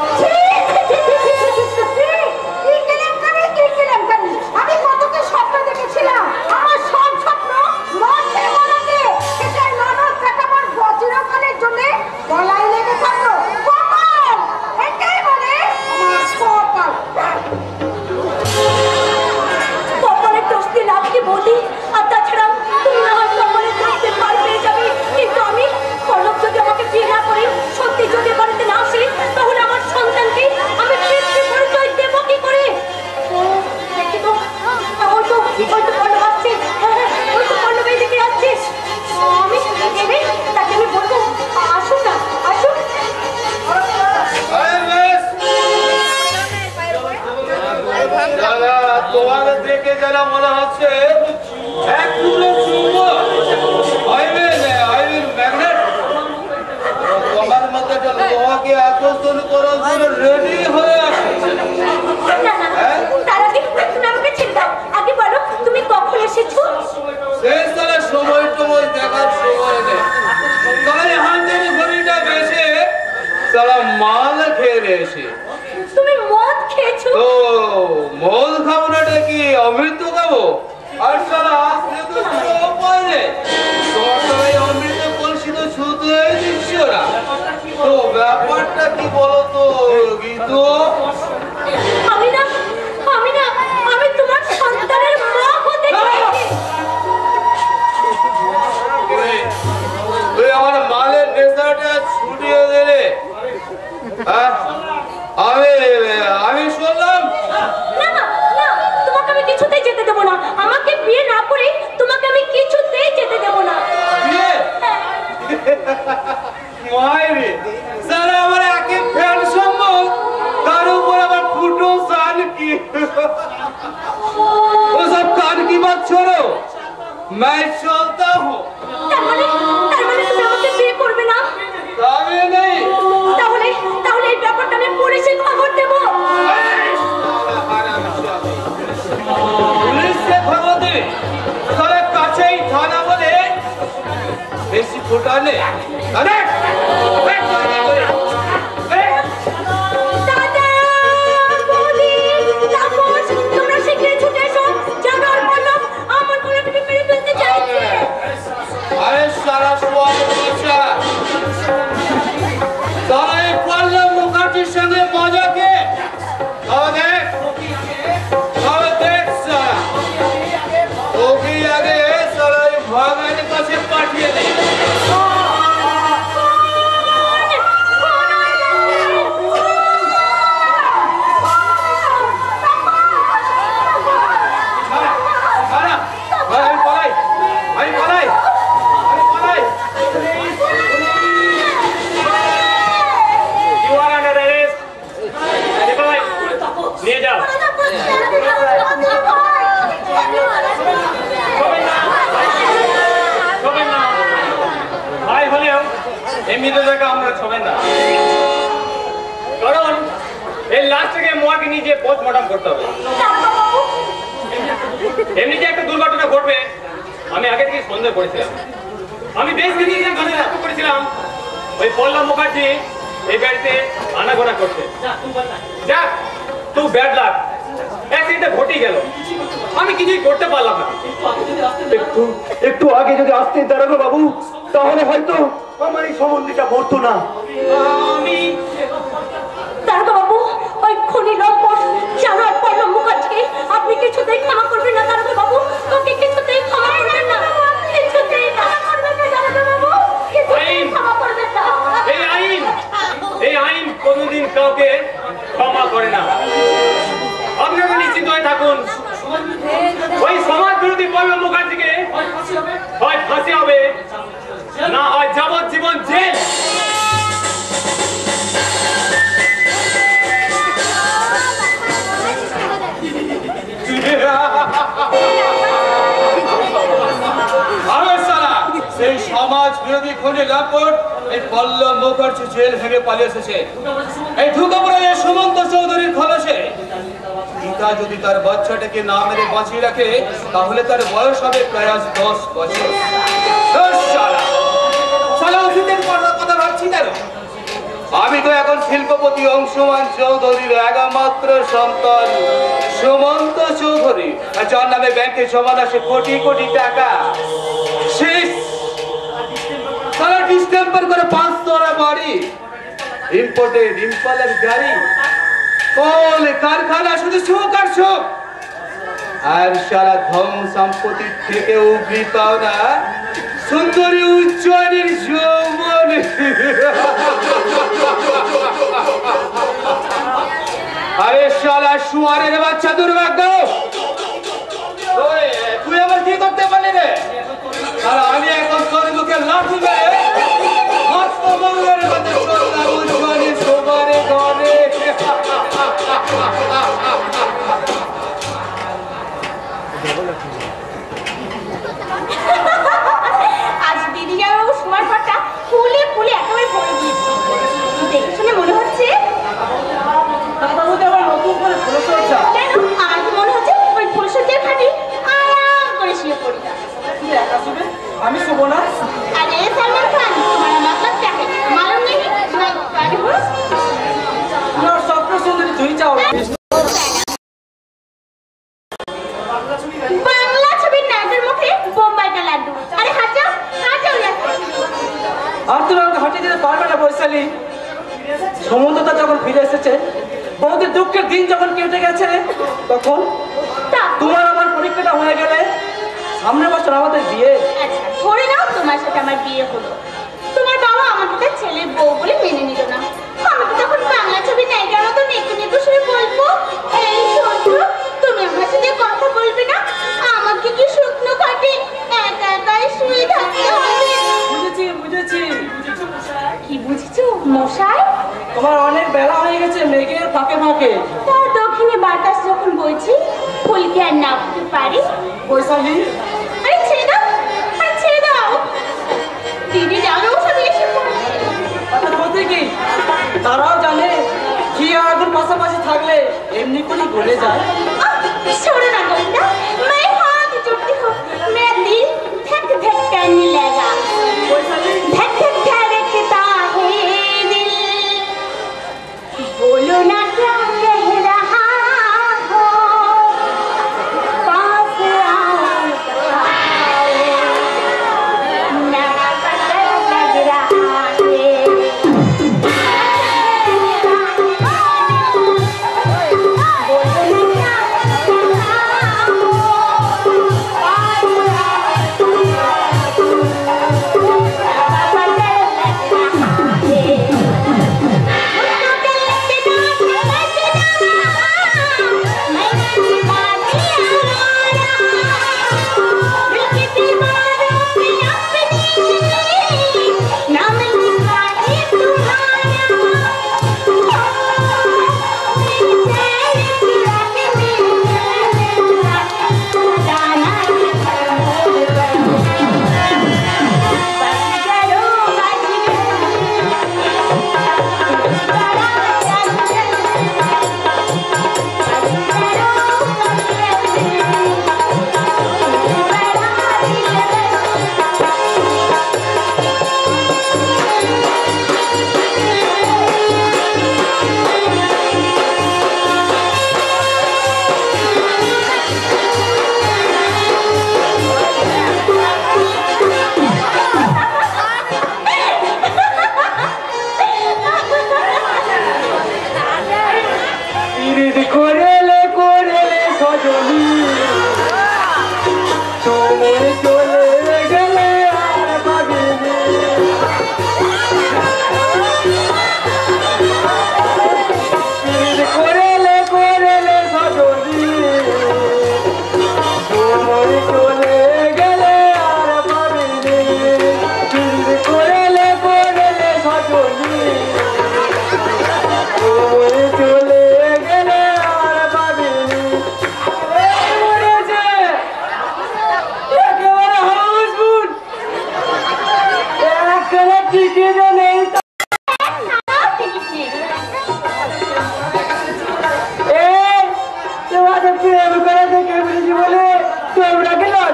আমি কতকে স্বপ্ন দেখেছিলাম, আমার সব স্বপ্ন লজ্জে বলাতে সেটাই ননদ কাটাবার বজ্রকালের জন্য গলায় লেগে থাকলো। কপাল, এটাই বলে আমার কপাল। কপালে টস্তি লাগতে বলি, আর তাছাড়া তুমি না হয় কপালে টস্তি পার পেয়ে যাবে, কিন্তু আমি পলক যদি আমাকে বিয়ে না করে সত্যি যদি বাড়িতে না আসে তাহলে আমার সন্তানকে আমি পিতৃ পরিচয় দেবো কি করে? দেখি তো, ওই তো পল্লব আসছে, ওই তো পল্লব এইদিকে আসছে। আমি এনে তাকে আমি বলবো আসুন না, আসুন। তোমার দেখে যারা মনে হচ্ছে এক টুকরো চুম্বক, ম্যাগনেট, তোমার মতো লোহাকে আকর্ষণ করার জন্য রেডি হয়ে আসে। না না, তার আগে তুমি আমাকে ছেড়ে দাও। আগে বলো তুমি কখন এসেছো? সেই সালে সময় টময় দেখার সময় নেই। তাই হাতের ঘড়িটা বেশে সারা মাল খেয়ে এসে। তুমি মদ খেয়েছো? তো মদ খাবো না কি অমৃত খাবো? আর সারা আসলে তো কোনো উপায় নেই। তোমার সবাই অমৃত কলসিত ছুতেই দিচ্ছ না। তো ব্যাপারটা কি বলো তো গীতু? আমি তোমার সন্তানের মা হতে চাইছি। তুই আমার মালের নেশাটা ছুটিয়ে দিলে। আমি শুনলাম না না না, তোমাকে আমি কিছুতেই যেতে দেবো না। আমাকে বিয়ে না করে তোমাকে আমি কিছুতেই যেতে দেবো না। বিয়ে মায়েরে সারা আমার একে ফ্যান সম্ভব, তার উপর আবার ফুটো সান কি ওসব কান কি বাত छोड़ो, मैं चलता हूँ। তার মানে তুমি আমাকে বিয়ে করবে না? तभी नहीं। তাহলে এই ব্যাপারটা আমি পুলিশে খবর দেবো। पुलिस से खबर दे, सारे काछेई थाना बोले बेसी फुटाने। अरे দাদা, বৌদি, তাপস, তোমরা শিগগিরই ছুটে এসো। জানো আর পল্লব আমার গলাটা মেরে ফেলতে চাইছে। अरे सारा स्वाद बचा सारा एक पल्लव मुखर्जी संगे मजा के और देख सारा ओके आगे सारा भागने का से पाठिए दे। এমনিতে জায়গা আমরা ছবেন না, কারণ এই লাস্ট থেকে মোয়াকে নিজে পোস্টমর্টম করতে হবে। এমনি যে একটা দুর্ঘটনা ঘটবে আমি আগে থেকে সন্দেহ করেছিলাম। আমি বেশ কিছুদিন ধরে লক্ষ্য করেছিলাম ওই পল্লব মুখার্জি এই বাড়িতে আনাগোনা করছে। যাক, তো ব্যাড লাক, অ্যাক্সিডেন্টটা ঘটে গেল, আমি কিছুই করতে পারলাম না। একটু আগে যদি আসতেন দারোগা বাবু, তাহলে হয়তো আমার এই সম্বন্ধীটা ঘটতো না। দারোগা বাবু, ওই খুনি লম্পট জানো আর পল্লব মুখার্জিকে আপনি কিছুতেই ক্ষমা করবেন না। দারোগা বাবু, ওকে কিছুতেই ক্ষমা করবেন না, কিছুতেই ক্ষমা করবেন না। দারোগা বাবু, কিছুতেই ক্ষমা করবেন না। এই আইন কোনোদিন কাউকে ক্ষমা করে না। আপনারা নিশ্চিত হয়ে থাকুন, ওই সমাজ বিরোধী পল্লব মুখার্জিকে হয় ফাঁসি হবে, না হয় যাবজ্জীবন জেল। সেই সমাজ বিরোধী খুনি লাপট এই পল্লব মুখার্জি জেল ভেঙে পালিয়ে এসেছে। এই ঢুকে পড়ে সুমন্ত চৌধুরীর খলসে। পিতা যদি তার বাচ্চাটাকে না মেরে বাঁচিয়ে রাখে তাহলে তার বয়স হবে প্রায় 10 বছর। কথা ভাবছি কেন? আমি তো এখন শিল্পপতি অংশুমান চৌধুরীর একমাত্র সন্তান সুমন্ত চৌধুরী, যার নামে ব্যাংকে জমা আছে কোটি কোটি টাকা। শেষ ডিস্টেম্পার করে 5 তলা বাড়ি, ইম্পোর্টেড ইম্পালার গাড়ি, কল কারখানা, শুধু সুখ আর সুখ। আর সারা ধন সম্পত্তি থেকে উগলি পাওনা সুন্দরী উজ্জ্বলের যৌবন। আরে শালা শুয়ারের বাচ্চা দুর্ভাগ্য, তুই আবার কি করতে পারলি রে? আর আমি এখন তোর মুখে লাঠি মেরে মঙ্গলের মধ্যে চললাম উজ্জ্বলী সবারে ঘরে। আজ দিদি যাওয়া সময় পাটা ফুলে ফুলে একেবারে ভরে গিয়েছে। দেখে শুনে মনে হচ্ছে নতুন করে ফুলসজ্জা। কেন? আমার তো মনে হচ্ছে ওই ফুলসজ্জার খাটে আরাম করে শুয়ে পড়ি। আমি শুভ না। अरे सलमान खान तुम्हारा मतलब क्या है? मालूम नहीं मैं गाड़ी हूँ। তোমার স্বপ্ন সুন্দরী তুই চাও। বাংলা ছবির নায়কের মুখে বোম্বাইটা লাড্ডু। আরে হাঁটা হাঁটা আর তুমি আমাকে হাঁটিয়ে দিতে পারবে না বৈশালী। সমুদ্রতা যখন ফিরে এসেছে, বহুদের দুঃখের দিন যখন কেটে গেছে, তখন তোমার আমার পরীক্ষাটা হয়ে গেলে সামনের বছর আমাদের বিয়ে। আচ্ছা ধরে নাও তোমার সাথে আমার বিয়ে হলো। তোমার বাবা আমাকে তার ছেলের বউ বলে মেনে নিল না। আমি তো তখন বাংলা ছবির নায়িকার মতো নেকু নেকু শুনে বলবো, এই শোনো তুমি আমার সাথে কথা বলবে না, আমাকে কি শুকনো খাটে একা একাই শুয়ে থাকতে হবে। বুঝেছি বুঝেছি। কি বুঝছো মশাই? তোমার অনেক বেলা হয়ে গেছে মেঘের ফাঁকে ফাঁকে। তার দক্ষিণে বাতাস যখন বইছে ফুলকে আর নামতে পারি। বৈশালী আরে ছেড়ে দাও, আরে ছেড়ে দাও। দিদি জানো সব এসে পড়ছে। তাদের বলতে কি তারাও জানে কি আগুন পাশাপাশি থাকলে এমনি করেই গলে যায়। छोड़ो ना गोविंदा, मैं हाथ जोड़ती हूँ, मेरा दिल धक धक करने लगा। धक धक धड़कता है दिल, बोलो ना क्या कह रहा हो, पास आओ ना पता लग रहा है।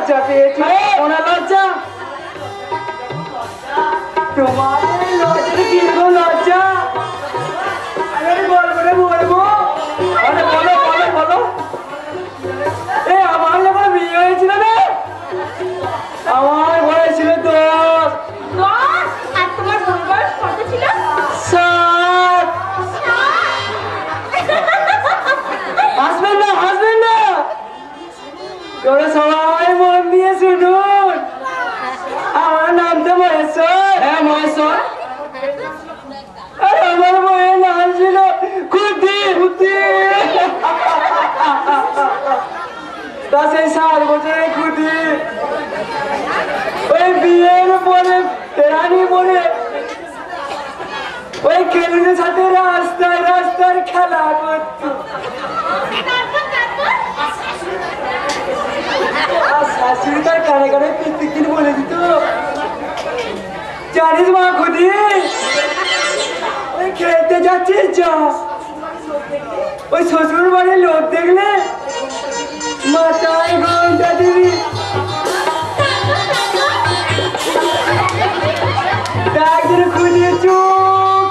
লজ্জা পেয়েছি ওনা লজ্জা তোমার লজ্জা কি গো লজ্জা আরে বলবো রে বলবো আরে বলো বলো বলো এ আমার যখন বিয়ে হয়েছিল না আমার বয়স ছিল 10 আর তোমার বোন বয়স কত ছিল? 7 হাসবেন না তোরা সবাই মন দিয়ে শুনুন আমার নাম তো মহেশ্বর হ্যাঁ মহেশ্বর আর আমার বইয়ের নাম ছিল খুদি তা সেই 7 বছরের খুদি ওই বিয়ের পরে রানী বলে ওই খেলুনের সাথে রাস্তায় রাস্তায় খেলা করতো শাশুড়ি তার কানে কানে প্রত্যেকদিন বলে দিত জানিস মা খুদি ওই খেলতে যাচ্ছিস যা ওই শ্বশুর বাড়ির লোক দেখলে মাথায় ঘন্টা দিবি একদিন খুদিয়ে চোখ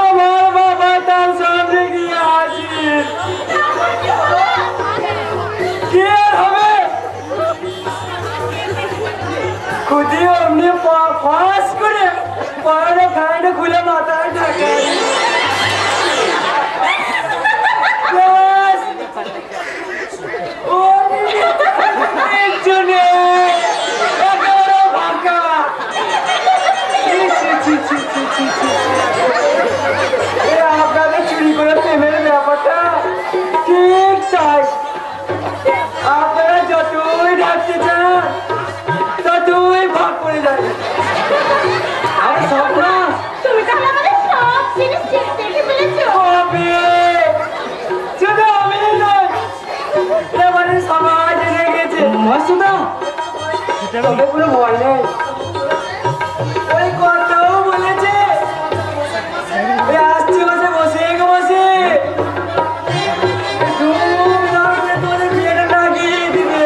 আমার বাবা তার সামনে গিয়ে হাজির কি আর হবে খুদি অমনি ফাঁস করে পড়ানো খাইটা খুলে মাথায় ঢাকা আপনাদের চুরি করে প্রেমের ব্যাপারটা ঠিক তাই আপনারা যতই ডাকতে চান ততই ভাগ করে যাবে আর স্বপ্ন তুমি তাহলে আমাদের সব জিনিস দেখে ফেলেছো। শুধু আমি নয় এবারে সবাই জেনে গেছে মসুদা তবে কোনো ভয় নেই ওই কথাও বলেছে আসছে বসে বসে বসে তোদের বিয়েটা লাগিয়ে দিবে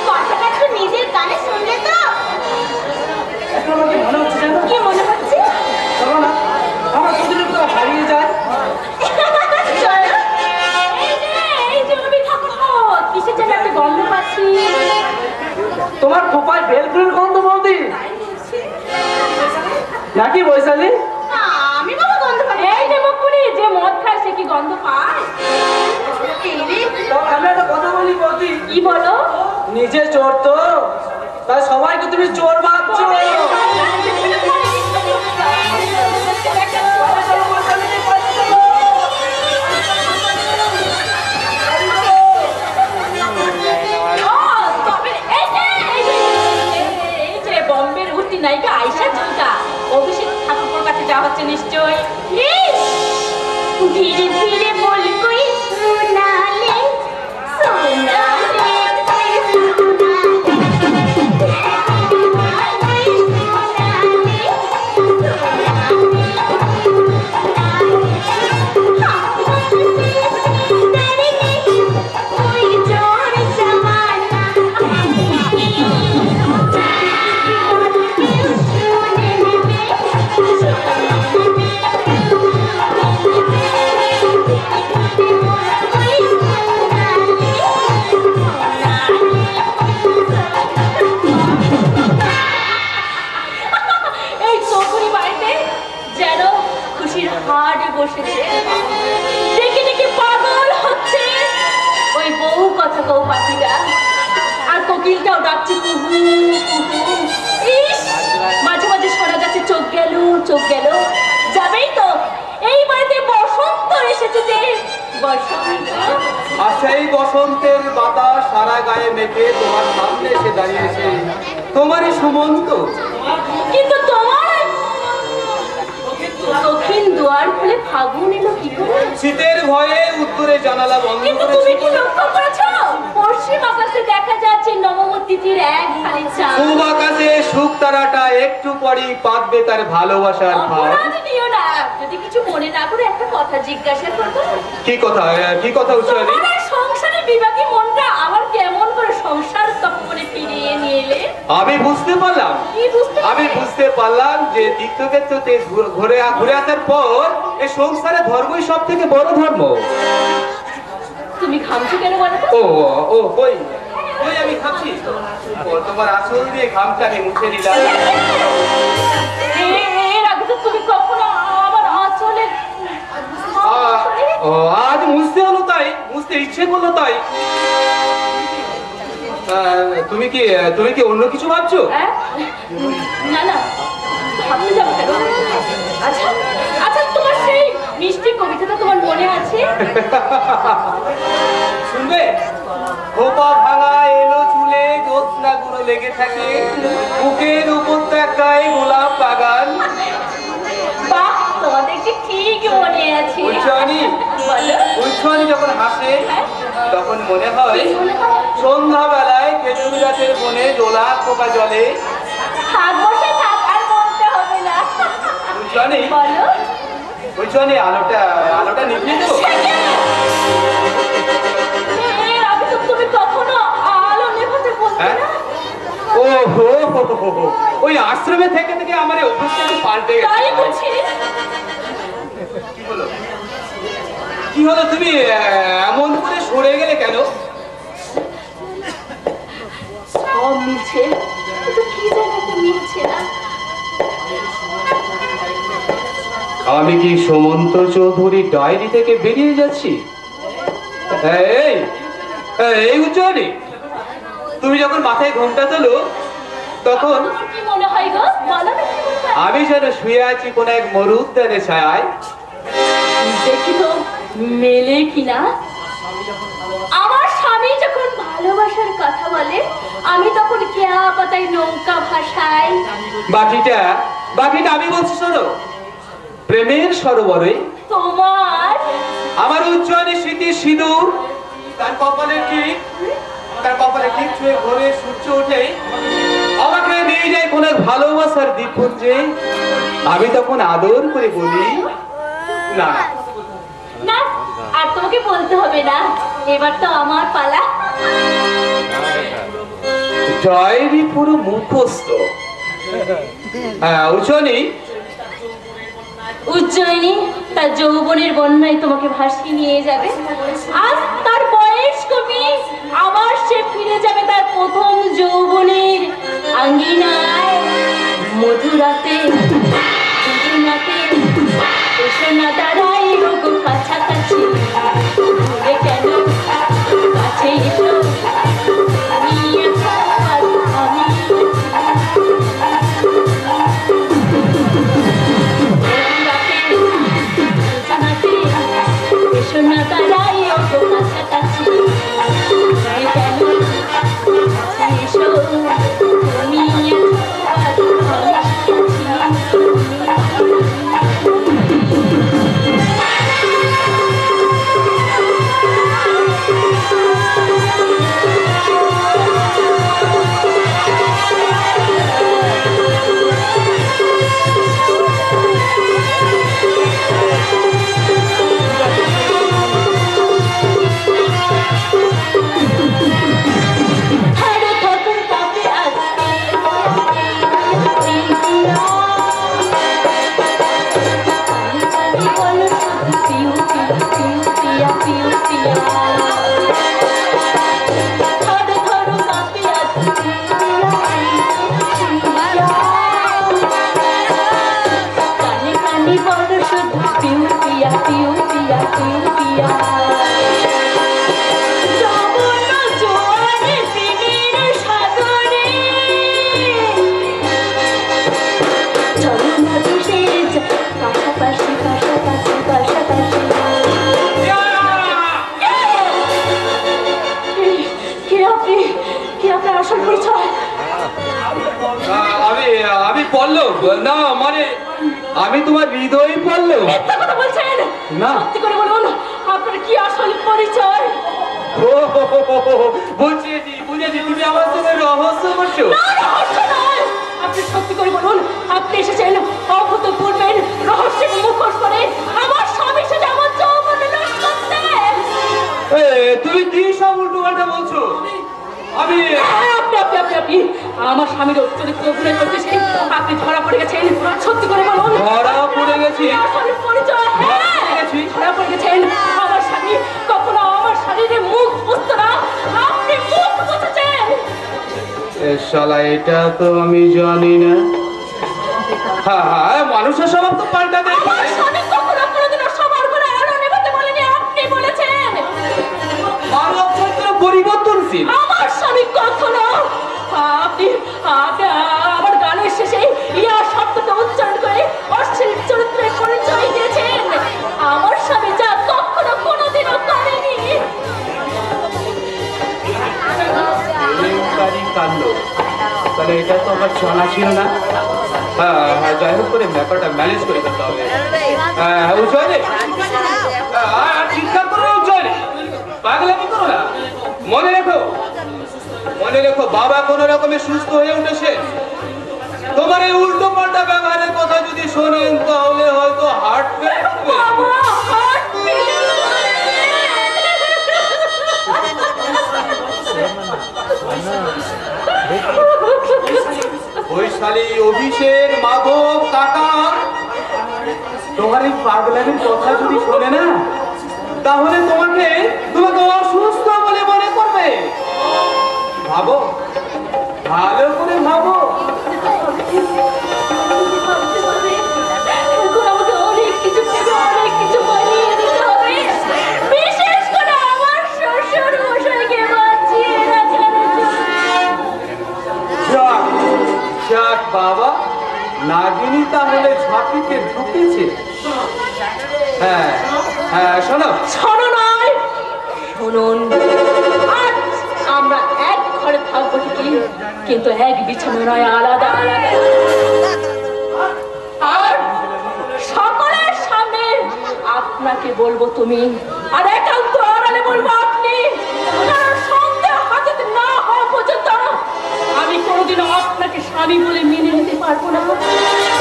কথাটা একটু নিজের কানে শুনলে তো মনে হচ্ছে জানো কি মনে হচ্ছে? চলো না আমার প্রতিদিন তো হারিয়ে যায় চলো। এই যে রবি ঠাকুর কিসের যেন একটা গন্ধ পাচ্ছি। তোমার খোপায় বেলফুলের গন্ধ বলতি নাকি বৈশালী আমি বাবা গন্ধ পাই। এই যে মুকুরি যে মদ খায় সে কি গন্ধ পায়? আমি একটা কথা বলি বলতি কি বলো? নিজে চোর তো তাই সবাইকে তুমি চোর ভাবছো নায়িকা আয়শা ঝুঁকা অভিষেক ঠাকুরের কাছে যাওয়া হচ্ছে নিশ্চয়। ধীরে ধীরে বল কই সোনালে সোনালে বসেছে দেখে দেখে পাগল হচ্ছে ওই বউ কথা কও পাখিটা আর কোকিলটাও ডাকছে কুহু কুহু। ইস মাঝে মাঝে শোনা যাচ্ছে চোখ গেল যাবেই তো এই বাড়িতে বসন্ত এসেছে যে বসন্ত আর সেই বসন্তের বাতাস সারা গায়ে মেখে তোমার সামনে এসে দাঁড়িয়েছে তোমারই সুমন্ত। কিন্তু তোমার দক্ষিণ দুয়ার খুলে ফাগুন এলো কি করে? শীতের ভয়ে উত্তরে জানালা বন্ধ কিন্তু করেছি। তুমি কি লক্ষ্য করেছো? পশ্চিম আকাশে দেখা যাচ্ছে নবমী তিথির এক ধারে চাঁদ। পূব আকাশে শুক তারাটা একটু পরেই পাতবে তার ভালোবাসার ভার। অপরাধ নিও না। যদি কিছু মনে না করে একটা কথা জিজ্ঞাসা করবো? কি কথা উচ্চারণ? তোমার এই সংসারে বিবাদী মনটা আবার কেমন করে সংসার তপনে ফিরিয়ে নিয়ে এলে? আমি বুঝতে পারলাম কি বুঝতে আমি পারলে? বুঝতে পারলাম যে তীর্থক্ষেত্রতে ঘুরে আসার পর এই সংসারে ধর্মই সব থেকে বড় ধর্ম। তুমি ঘামছো কেন বলো তো? ও কই আমি খাচ্ছি তোমার আসল দিয়ে ঘামটা আমি মুছে দিলাম। এর আগে তো তুমি কখনো আমার আঁচলে আজ মুছতে হলো তাই, মুছতে ইচ্ছে করলো তাই। তুমি কি অন্য কিছু ভাবছো? হ্যাঁ? না না, ভাবতে যাবো কেন? আচ্ছা আচ্ছা, তোমার সেই মিষ্টি কবিতাটা তোমার মনে আছে? শুনবে? খোপা ভাঙা এলো চুলে জ্যোৎস্না গুলো লেগে থাকে, বুকের উপত্যকায় গোলাপ বাগান। বাহ, তোমাদের কি ঠিক মনে আছে। উচ্চারণী বলো। উচ্চারণী যখন হাসে তখন মনে হয় কি মনে হয়? সন্ধ্যাবেলায় খেজুর গাছের বনে দোলা খোপা জলে। থাক বসে থাক, আর বলতে হবে না। উচ্চারণী বলো। উচ্চারণী আলোটা নিভিয়ে দেবো। এর আগে তো তুমি কখনো আলো নেভাতে বলতে হ্যাঁ? না। ও হো, ওই আশ্রমে থেকে থেকে আমার এই অভ্যাসটা একটু পাল্টে তাই গেছে। বুঝি? কি হলো তুমি এমন করে সরে গেলে কেন? সব মিলছে, কিন্তু কি জায়গাতে মিলছে না। আমি কি সুমন্ত চৌধুরী ডায়েরি থেকে বেরিয়ে যাচ্ছি? এই উচ্চারণী, তুমি যখন মাথায় ঘোমটা তোলো তখন তোমার কি মনে হয় গো? বলো না কি মনে হয়? আমি যেন শুয়ে আছি কোন এক মরুদ্যানের ছায়ায়। দেখি তো মেলে কিনা। আমার স্বামী যখন ভালোবাসার কথা বলে, আমি তখন কেয়া পাতায় নৌকা ভাষায়। বাকিটা আমি বলছি, শোনো। প্রেমের সরোবরে তোমার আমার উচ্চারণী স্মৃতির সিঁদুর, তার কপালে ঠিক ছুঁয়ে ভোরে সূর্য ওঠে, আমাকে নিয়ে যায় কোন এক ভালোবাসার দ্বীপপুঞ্জে। আমি তখন আদর করে বলি, না না, আর তোমাকে বলতে হবে না, এবার তো আমার পালা। ডায়েরি পুরো মুখস্থ। উচ্চারণী উজ্জয়িনী তার যৌবনের বন্যায় তোমাকে ভাসিয়ে নিয়ে যাবে। আজ তার বয়স কমে আবার সে ফিরে যাবে তার প্রথম যৌবনের আঙ্গিনায়। মধুরাতে এসো না দাঁড়াই গো কাছাকাছি, দূরে কেন কাছে এসো, আমি এখন আমি এসো না দাঁড়াই গো কাছাকাছি, দূরে কেন কাছে এসো, আমি আমি পল্লব, না মানে আমি তোমার হৃদয় পড়লো? মিথ্যা কথা বলছেন না। সত্যি করে বলুন আপনার কি আসল পরিচয়? বুঝেছি বুঝেছি, তুমি আমার সঙ্গে রহস্য করছো। না, রহস্য নয়। আপনি সত্যি করে বলুন আপনি এসেছেন অভূতপূর্বের রহস্যের মুখোশ করে আমার স্বামী সাথে আমার যৌবন নষ্ট করতে। তুমি কি সব উল্টো পাল্টা বলছো? আমি আপনি আমার স্বামীর চরিত্র অভিনয় করতেছেন, আপনি ধরা পড়ে গেছেন। সত্যি করে বলুন ধরা পড়ে গেছি? আসল পরিচয়। ধরা পড়ে গেছেন। আমার স্বামী কখনো আমার শরীরে মুখ বুঝতো না, আপনি মুখ বুঝেছেন। শালা এটা তো আমি জানি না। হ্যাঁ, মানুষের স্বভাব তো পাল্টাতে আমার স্বামী কখনো কোনোদিনও সবার ঘরে আলো নেভাতে বলেনি, আপনি বলেছেন। মানব চরিত্র পরিবর্তনশীল। আমার স্বামী কখনো আপনি আমার গানের শেষে ইয়া শব্দটা উচ্চারণ করে অশ্লীল চরিত্রের পরিচয় দিয়েছেন। আমার স্বামী যা কখনো কোনোদিনও করেনি। কাণ্ড, তাহলে এটা তো আমার জানা ছিল না। হ্যাঁ, যাই হোক করে ব্যাপারটা ম্যানেজ করে করতে হবে। উজ্জয়নে চিৎকার করো, উজ্জয়নে পাগলামি করো না। মনে রেখো বাবা কোন রকমে সুস্থ হয়ে উঠেছে। তোমার এই উল্টো পাল্টা ব্যবহারের কথা যদি শোনেন তাহলে হয়তো হার্ট ফেল করবে। বৈশালী অভিষেক মাধব কাকা তোমার এই পাগলামির কথা যদি শোনে না তাহলে তোমাকে অসুস্থ বলে মনে করবে। ভাবো, ভালো করে ভাবো। অনেক কিছু বানিয়ে দিতে হবে, বিশেষ করে আমার শ্বশুর মশাইকে বাঁচিয়ে রাখার যাক বাবা, নাগিনী তাহলে ঝাঁপিতে ঢুকেছে। হ্যাঁ, শোনো নয়, শুনুন। আজ আমরা এক ঘরে থাকবো ঠিকই, কিন্তু এক বিছানা নয়, আলাদা আলাদা। আর সকলের সামনে আপনাকে বলবো তুমি, আর একান্ত আড়ালে বলবো আপনি। কারণ সন্দেহ হাতে না হওয়া পর্যন্ত আমি কোনোদিনও আপনাকে স্বামী বলে মেনে নিতে পারবো না।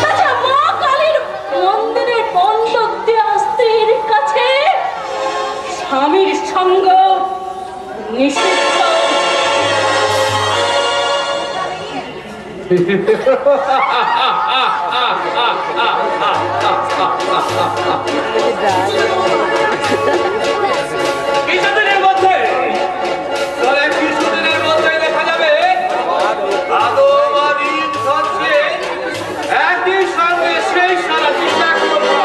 তাছাড়া মা কালীর মন্দিরের বন্ধক দেওয়া স্ত্রীর কাছে স্বামীর সঙ্গ নিষিদ্ধ। কিছুদিনের মধ্যে দেখা যাবে আদবাদী হচ্ছে একই সঙ্গে সেই সারা চিন্তা করবো।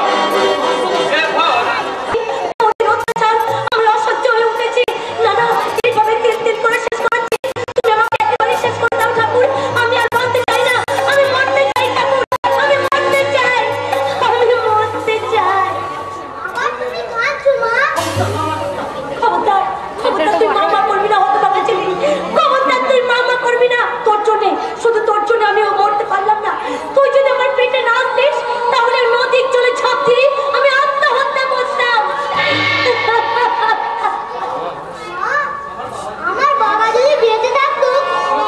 আমি অসহ্য হয়ে উঠেছি। না না, এইভাবে তিন তিন করে শেষ করছি। তুমি আমাকে একেবারে শেষ করে দাও ঠাকুর। আমি আর বাঁচতে চাই না, আমি মরতে চাই ঠাকুর, আমি মরতে চাই, আমি মরতে চাই। তুমি কাঁদছো মা? খবরদার তুই মামা করবি না, হতে পারবে ছেলে। খবরদার তুই মামা করবি না। তোর জন্যে, শুধু তোর জন্য আমিও মরতে পারলাম না। তুই যদি আমার পেটে না আসতিস তাহলে নদীর জলে ঝাঁপ দিয়ে আমি আত্মহত্যা করতাম। আমার বাবা যদি বেঁচে থাকতো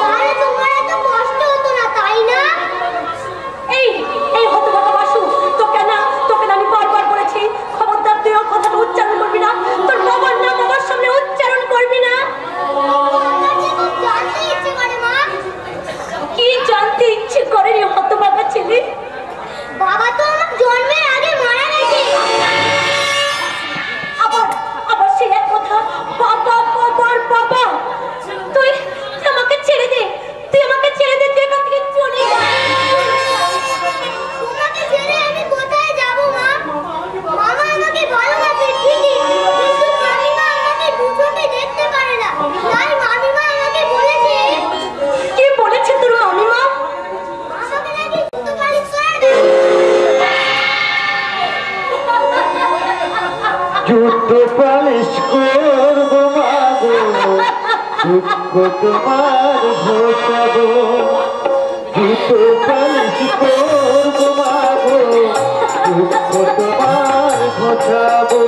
তাহলে তোমার এত কষ্ট হতো না, তাই না? এই হতভাগা বাসু, তোকে না আমি বারবার বলেছি, খবরদার তুই ওর কথাটা উচ্চারণ করবি না। তোর বাবার নাম আমার সামনে উচ্চারণ করবি না। জানতে ইচ্ছে করে মা। কি জানতে ইচ্ছে করে রে হতভাগা ছেলে? বাবা তো আমার জন্মের আগে মারা গেছে। আবার সে এক কথা, বাবা বাবার বাবা। তুই আমাকে ছেড়ে দে, তুই আমাকে ছেড়ে দে, তুই এখান থেকে চলে যা। তোমাকে ছেড়ে আমি কোথায় যাব মা? মামা আমাকে ভালোবাসে ঠিকই, কিন্তু মামিমা আমাকে দুচোখে দেখতে পারে না। তাই মামিমা আমাকে বলেছে। কি বলেছে তোর মামিমা? আমাকে নাকি শুধু খালি ছেড়ে দাও। যুদ্ধ পালিশ করবো মাগো, দুঃখ তোমার ঘোষাবো। দুটো পালিশ করবো মাগো, দুঃখ তোমার ঘটাবো।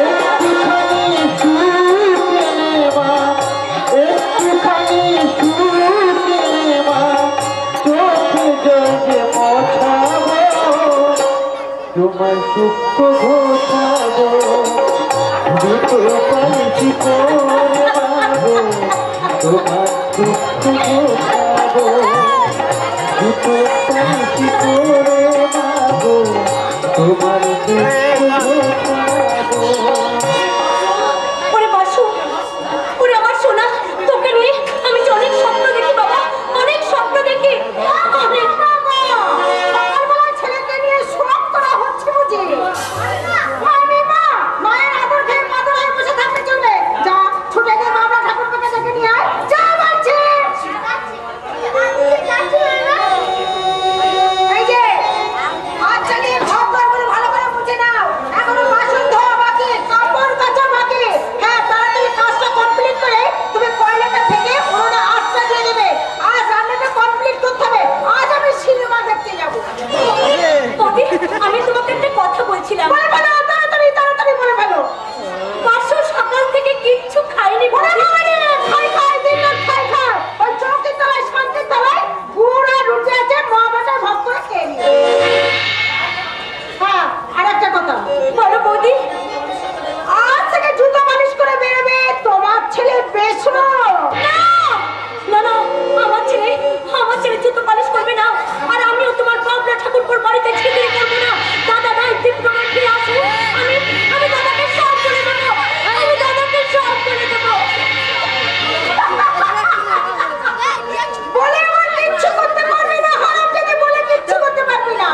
একটুখানি সুখে মা, একটুখানি সুখে মা, চোখে জল যে মোছাবো, তোমার সুখ ঘটাবো। দুটো পালিশ করে মাগো, তোমার দুঃখ ঘটাবো। দুটো পালিশ করে মাগো, তোমার দুঃখ ঘটাবো। ওরে বাসু, ওরে আমার সোনা, তোকে নিয়ে আমি যে অনেক স্বপ্ন দেখি বাবা, অনেক স্বপ্ন দেখি। অনেক ছেলেকে নিয়ে শোক করা হচ্ছে বুঝি? মায়ের আদর খেয়ে মাদর হয়ে বসে থাকতে চলবে। যা ছুটে গিয়ে বাবা ঠাকুরকে ডেকে নিয়ে আয়, যা বলছি। এই যে হাত চালিয়ে ঘর দরগুলো ভালো করে মুছে নাও। এখনো বাসন ধোয়া বাকি, কাপড় কাচা বাকি। হ্যাঁ, তাড়াতাড়ি কাজটা কমপ্লিট করে তুমি কয়লাটা থেকে ওরা আটটা দিয়ে দেবে। আজ রান্নাটা কমপ্লিট করতে হবে। আজ আমি সিনেমা দেখতে যাবো। বৌদি, আমি তোমাকে একটা কথা বলছিলাম। বলে ফেলো, তাড়াতাড়ি তাড়াতাড়ি বলে ফেলো। বাসু সকাল থেকে কিচ্ছু খাইনি। খাই খাই দিন রাত খাই খাই। ওই চৌকির তলায় শান্তির তলায় পুরা রুটি আছে, মা বাটা ভাগ করে খেয়ে নিয়ে। হ্যাঁ, আর একটা কথা বলো বৌদি, আজ থেকে জুতো পালিশ করে বেরোবে তোমার ছেলে বেশো। না না না, আমার ছেলে জুতো পালিশ করবে না। আর আমিও তোমার বাবলা ঠাকুরপুর বাড়িতে ছিটিয়ে করবো না। দাদা নাই দীপ্তমার ফিরে আসুন, আমি দাদাকে সব করে দেবো। আমি দাদাকে সব করে দেবো। বলে আমার কিচ্ছু করতে পারবি না, হারাম যদি বলে কিচ্ছু করতে পারবি না।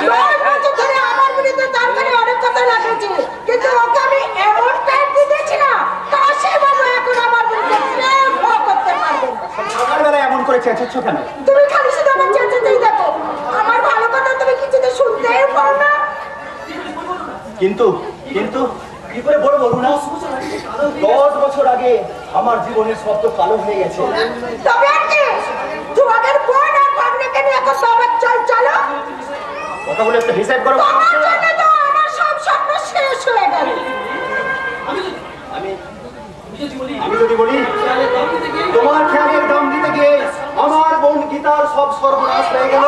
10 বছর ধরে আমার বিরুদ্ধে দরকারে অনেক কথা লাগিয়েছে, কিন্তু ওকে আমি এমন টাইম দিয়েছি না, তা সে বাবু এখন আমার বিরুদ্ধে প্রেম করতে পারবে না। সকালবেলায় এমন করে চেঁচাচ্ছ কেন? তুমি খালি শুধু আমার চেঁচাতেই দেখো, আমার ভালো কথা তুমি কিছুতে শুনতেই পারো না। কিন্তু কিন্তু কি করে বলবো না, 10 বছর আগে আমার জীবনের শব্দ কালো হয়ে গেছে। তবে আর কি, তোমাদের বোন আর ভাগ্নেকে নিয়ে এখন বাবা চলো। কথা বলে একটা হিসাব করো। তোমার জন্য তো আমার সব স্বপ্ন শেষ হয়ে গেল। আমি যদি বলি, তোমার খেয়ালের দাম দিতে গিয়ে আমার বোন গীতার সব সর্বনাশ হয়ে গেল।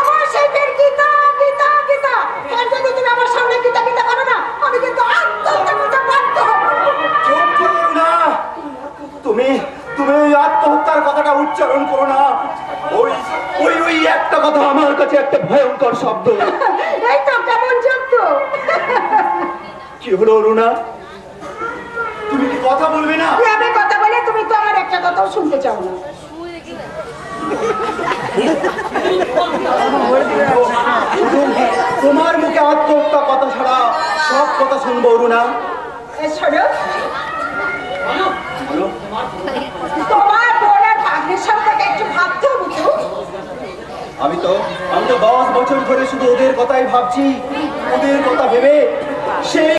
আমার সেই ফের গীতা গীতা গীতা, আর যদি তুমি আমার সামনে গীতা গীতা করো না, আমি কিন্তু আত্মহত্যা করতে বাধ্য হব। চুপ করো না, তুমি তুমি ওই আত্মহত্যার কথাটা উচ্চারণ করো না। ওই ওই ওই একটা কথা আমার কাছে একটা ভয়ঙ্কর শব্দ। এই তো কেমন শব্দ। কি হলো অরুণা, তুমি কি কথা বলবে না? আমি কথা বলে তুমি তো আমার একটা কথাও শুনতে চাও না। তোমার মুখে আত্মহত্যা কথা ছাড়া সব কথা শুনবো অরুণা। শোনো, তোমার বোনের ভাগ্নের সম্পর্কে একটু ভাবতে হবে তো। আমি তো 10 বছর ধরে শুধু ওদের কথাই ভাবছি, ওদের কথা ভেবে সেই